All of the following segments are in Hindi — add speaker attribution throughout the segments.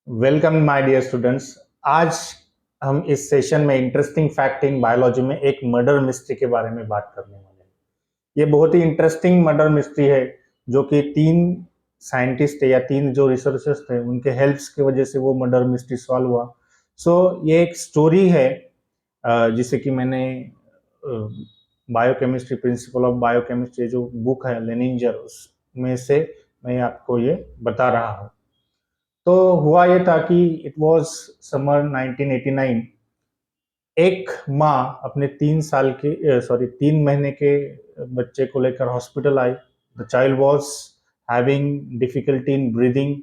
Speaker 1: Welcome my dear students. आज हम इस सेशन में इंटरेस्टिंग फैक्ट इन बायोलॉजी में एक मर्डर मिस्ट्री के बारे में बात करने वाले हैं। ये बहुत ही इंटरेस्टिंग मर्डर मिस्ट्री है जो कि तीन साइंटिस्ट थे या तीन जो रिसर्चर्स थे उनके हेल्प्स की वजह से वो मर्डर मिस्ट्री सॉल्व हुआ। ये एक स्टोरी है जिसे कि मैंने बायोकेमिस्ट्री प्रिंसिपल ऑफ बायोकेमिस्ट्री जो बुक है लेनिंजर उसमें से मैं आपको ये बता रहा हूँ। तो हुआ ये था कि इट वाज समर 1989। एक माँ अपने 3 महीने के बच्चे को लेकर हॉस्पिटल आई। The child was having difficulty in breathing,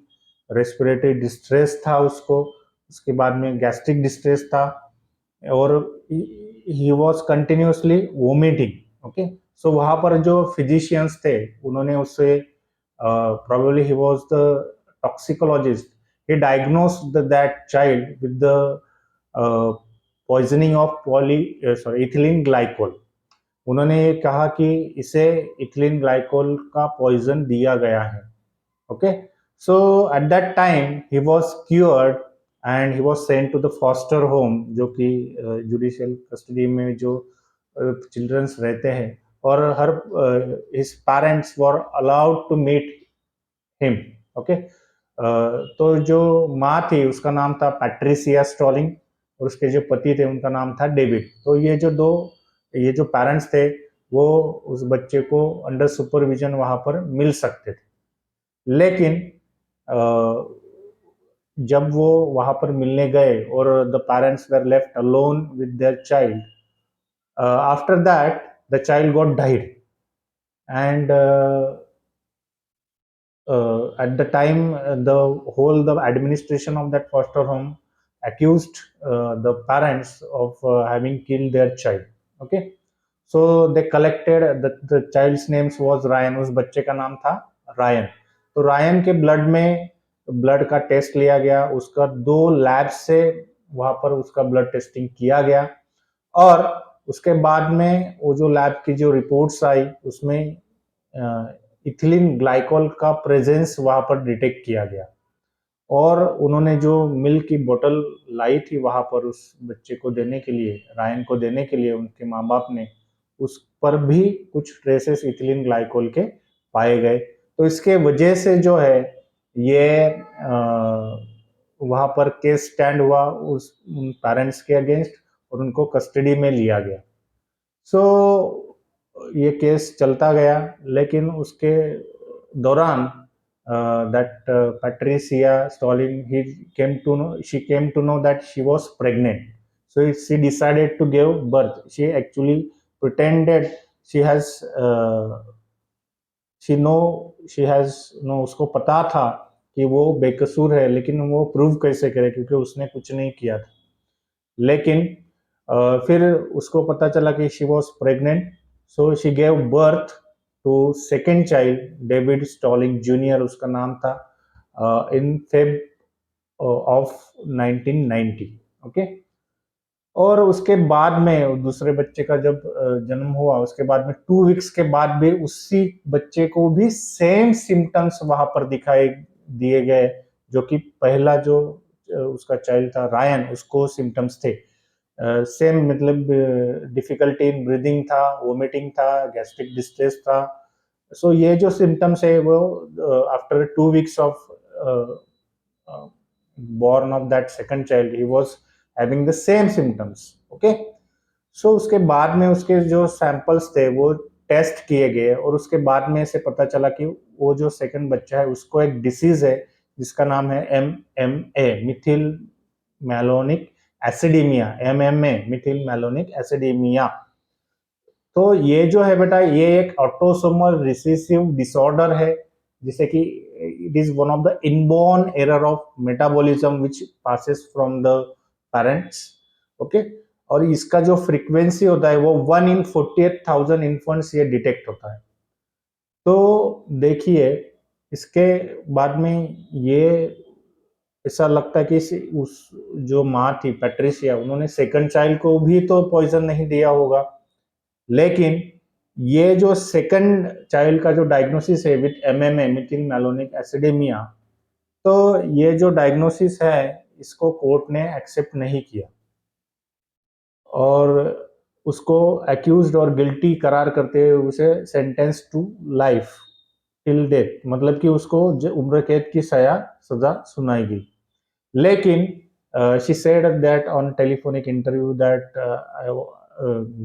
Speaker 1: respiratory distress था उसको, उसके बाद में गैस्ट्रिक डिस्ट्रेस था और he was continuously vomiting. Okay, so वहाँ पर जो फिजिशियंस थे उन्होंने उससे probably he was the toxicologist. He diagnosed that child with the uh, poisoning of ethylene glycol. उन्होंने ये कहा कि इसे इथिलीन ग्लाइकोल का पॉइजन दिया गया है। Okay, so at that time he was cured and he was sent to the foster home, जो कि जुडिशियल कस्टडी में जो चिल्ड्रंस रहते हैं, और हर his parents were allowed to meet him. Okay, तो जो माँ थी उसका नाम था पैट्रिसिया स्टॉलिंग और उसके जो पति थे उनका नाम था डेविड। तो ये जो पेरेंट्स थे वो उस बच्चे को अंडर सुपरविजन वहां पर मिल सकते थे, लेकिन जब वो वहां पर मिलने गए और the parents were left alone with their child, after that the child got died and at the time the administration of that foster home accused the parents of having killed their child. Okay, so they collected the child's names was Ryan, उस बच्चे का नाम था रायन। तो रायन के ब्लड का टेस्ट लिया गया, उसका 2 लैब से वहां पर उसका ब्लड टेस्टिंग किया गया और उसके बाद में वो जो लैब की जो रिपोर्ट्स आई उसमें इथिलीन ग्लाइकोल का प्रेजेंस वहां पर डिटेक्ट किया गया और उन्होंने जो मिल्क की बोतल लाई थी वहां पर उस बच्चे को देने के लिए, रायन को देने के लिए, उनके माँ बाप ने उस पर भी कुछ ट्रेसेस इथिलीन ग्लाइकोल के पाए गए। तो इसके वजह से जो है ये वहां पर केस स्टैंड हुआ उस पेरेंट्स के अगेंस्ट और उनको कस्टडी में लिया गया। ये केस चलता गया, लेकिन उसके दौरान that Patricia Stalling she came to know that she was pregnant, so she decided to give birth. She actually pretended she has उसको पता था कि वो बेकसूर है, लेकिन वो प्रूव कैसे करे क्योंकि उसने कुछ नहीं किया था। लेकिन फिर उसको पता चला कि she was pregnant, so she gave birth to second child David Stalling junior, उसका नाम था, इन फेब ऑफ 1990। ओके, और उसके बाद में दूसरे बच्चे का जब जन्म हुआ उसके बाद में 2 वीक्स के बाद भी उसी बच्चे को भी सेम सिम्टम्स वहां पर दिखाई दिए गए जो कि पहला जो उसका चाइल्ड था रायन, उसको सिम्टम्स थे। सेम मतलब डिफिकल्टी इन ब्रीदिंग था, वोमिटिंग था, गैस्ट्रिक डिस्ट्रेस था। ये जो सिम्टम्स है वो after 2 weeks of born of that second child he was having the same symptoms. Okay, उसके बाद में उसके जो सैंपल्स थे वो टेस्ट किए गए और उसके बाद में से पता चला कि वो जो सेकंड बच्चा है उसको एक डिसीज है जिसका नाम है MMA, methyl malonic acidemia. MMA, methyl malonic acidemia. तो ये जो है बेटा ये एक ऑटोसोमल रिसेसिव डिसऑर्डर है जिसे कि it is one of the inborn error of metabolism which passes from the parents. Okay, और इसका जो फ्रीक्वेंसी होता है वो 1 in 48,000 इन्फेंट्स ये डिटेक्ट होता है। तो देखिए इसके बाद में ये ऐसा लगता है कि उस जो माँ थी पैट्रिशिया उन्होंने सेकंड चाइल्ड को भी तो पॉइजन नहीं दिया होगा, लेकिन ये जो सेकंड चाइल्ड का जो डायग्नोसिस है विद MMA, मिथिल मैलोनिक एसिडेमिया, तो ये जो डायग्नोसिस है इसको कोर्ट ने एक्सेप्ट नहीं किया और उसको एक्यूज्ड और गिल्टी करार करते हुए उसे sentence to life till death, मतलब कि उसको उम्र कैद की सजा सुनाई गई। लेकिन she said that on telephonic interview that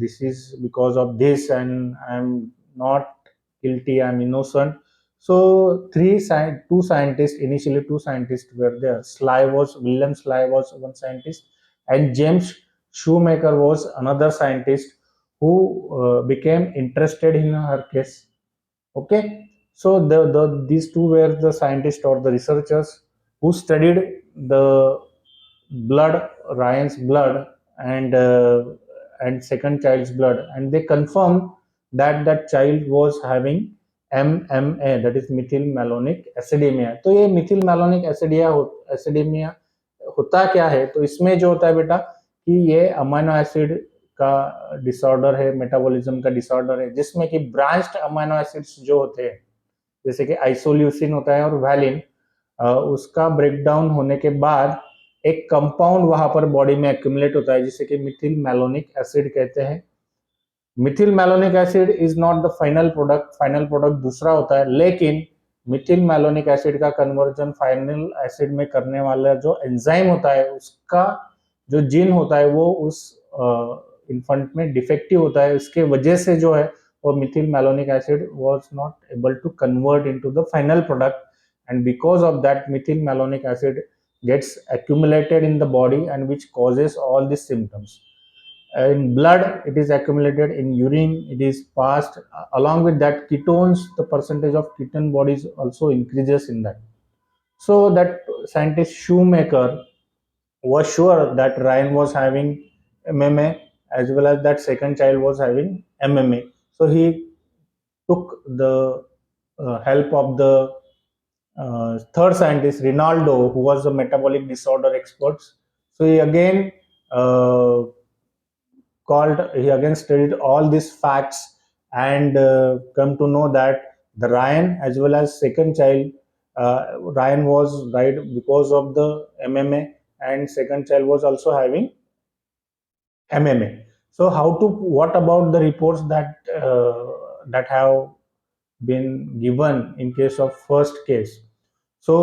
Speaker 1: this is because of this and I'm not guilty, I'm innocent. So two scientists, initially two scientists were there. William Sly was one scientist and James Shoemaker was another scientist who became interested in her case. Okay, so these two were the scientists or the researchers who studied the blood, Ryan's blood, and second child's blood, and they confirmed that that child was having MMA, that is methyl malonic acidemia. तो ये methyl malonic acidemia होता क्या है? तो इसमें जो होता है बेटा कि ये अमाइनो एसिड का डिसऑर्डर है, मेटाबॉलिज्म का डिसऑर्डर है, जिसमें कि ब्रांच्ड अमाइनो एसिड्स जो होते हैं जैसे कि आइसोल्यूसिन होता है और वैलिन, उसका ब्रेकडाउन होने के बाद एक कंपाउंड वहां पर बॉडी में एक्यूमुलेट होता है जिसे कि मिथिल मैलोनिक एसिड कहते हैं। Mithil malonic acid is not the final product दूसरा होता है, लेकिन मिथिल मैलोनिक एसिड का कन्वर्जन फाइनल एसिड में करने वाला जो एंजाइम होता है उसका जो जीन होता है वो उस इन्फेंट में डिफेक्टिव होता है। इसके वजह से जो है वो methyl malonic acid was not able to convert into the final product, and because of that methyl malonic acid gets accumulated in the body and which causes all these symptoms. In blood it is accumulated, in urine it is passed, along with that ketones, the percentage of ketone bodies also increases in that. So that scientist Shoemaker was sure that Ryan was having MMA as well as that second child was having MMA. So he took the help of the third scientist Rinaldo, who was a metabolic disorder expert. So uh, he again studied all these facts and come to know that the Ryan as well as second child, Ryan was died because of the MMA and second child was also having MMA. So what about the reports that have been given in case of first case? So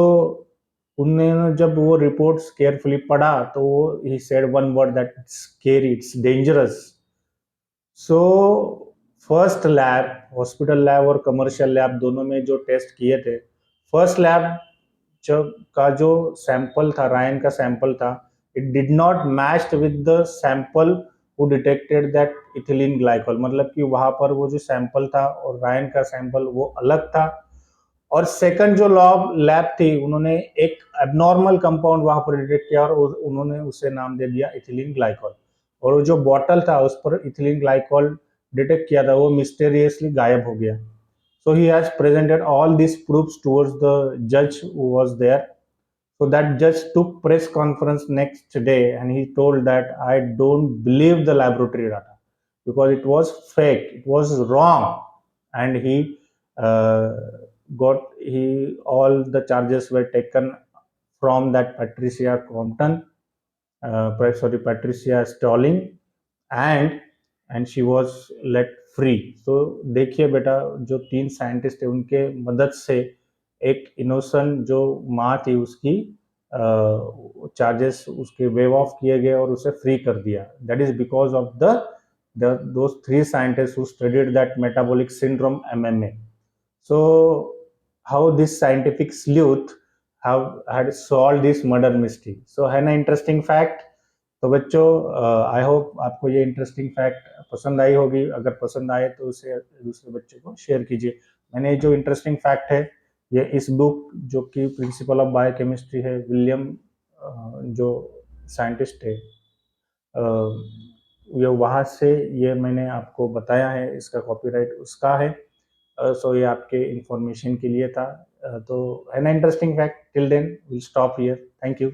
Speaker 1: उन्होंने जब वो रिपोर्ट्स केयरफुली पढ़ा तो he said one word that scary, it's dangerous. So first lab, hospital lab और कमर्शियल लैब दोनों में जो टेस्ट किए थे, फर्स्ट लैब का जो सैंपल था, रायन का सैंपल था, it did not match with the sample who detected that ethylene glycol, मतलब कि वहां पर वो जो सैंपल था और रायन का सैंपल वो अलग था। और सेकंड जो लैब थी उन्होंने एक एबनॉर्मल कंपाउंड वहां पर डिटेक्ट किया और उन्होंने उसे नाम दे दिया इथिलीन ग्लाइकोल, और जो बॉटल था उस पर इथिलीन ग्लाइकोल डिटेक्ट किया था वो मिस्टेरियसली गायब हो गया। So he has presented all these proofs towards the judge who was there. So that judge took press conference next day and he told that I don't believe the laboratory data because it was fake, it was wrong, and uh, all the charges were taken from that Patricia Compton, Patricia Stalling, and she was let free. तो देखिए बेटा जो तीन साइंटिस्ट थे उनके मदद से एक इनोसेंट जो माँ थी उसकी चार्जेस उसके वेव ऑफ किए गए और उसे फ्री कर दिया। That is because of those three scientists who studied that metabolic syndrome MMA. So how this scientific sleuth had solved this murder mystery. So है ना इंटरेस्टिंग फैक्ट। तो बच्चों आई होप आपको ये इंटरेस्टिंग फैक्ट पसंद आई होगी। अगर पसंद आए तो उसे दूसरे बच्चों को शेयर कीजिए। मैंने जो इंटरेस्टिंग फैक्ट है ये इस बुक जो कि प्रिंसिपल ऑफ बायोकेमिस्ट्री है, विलियम जो साइंटिस्ट है ये वहाँ से ये मैंने आपको बताया है, इसका कॉपीराइट उसका है। सो ये आपके इंफॉर्मेशन के लिए था। तो है ना interesting fact. Till then will stop here. Thank you.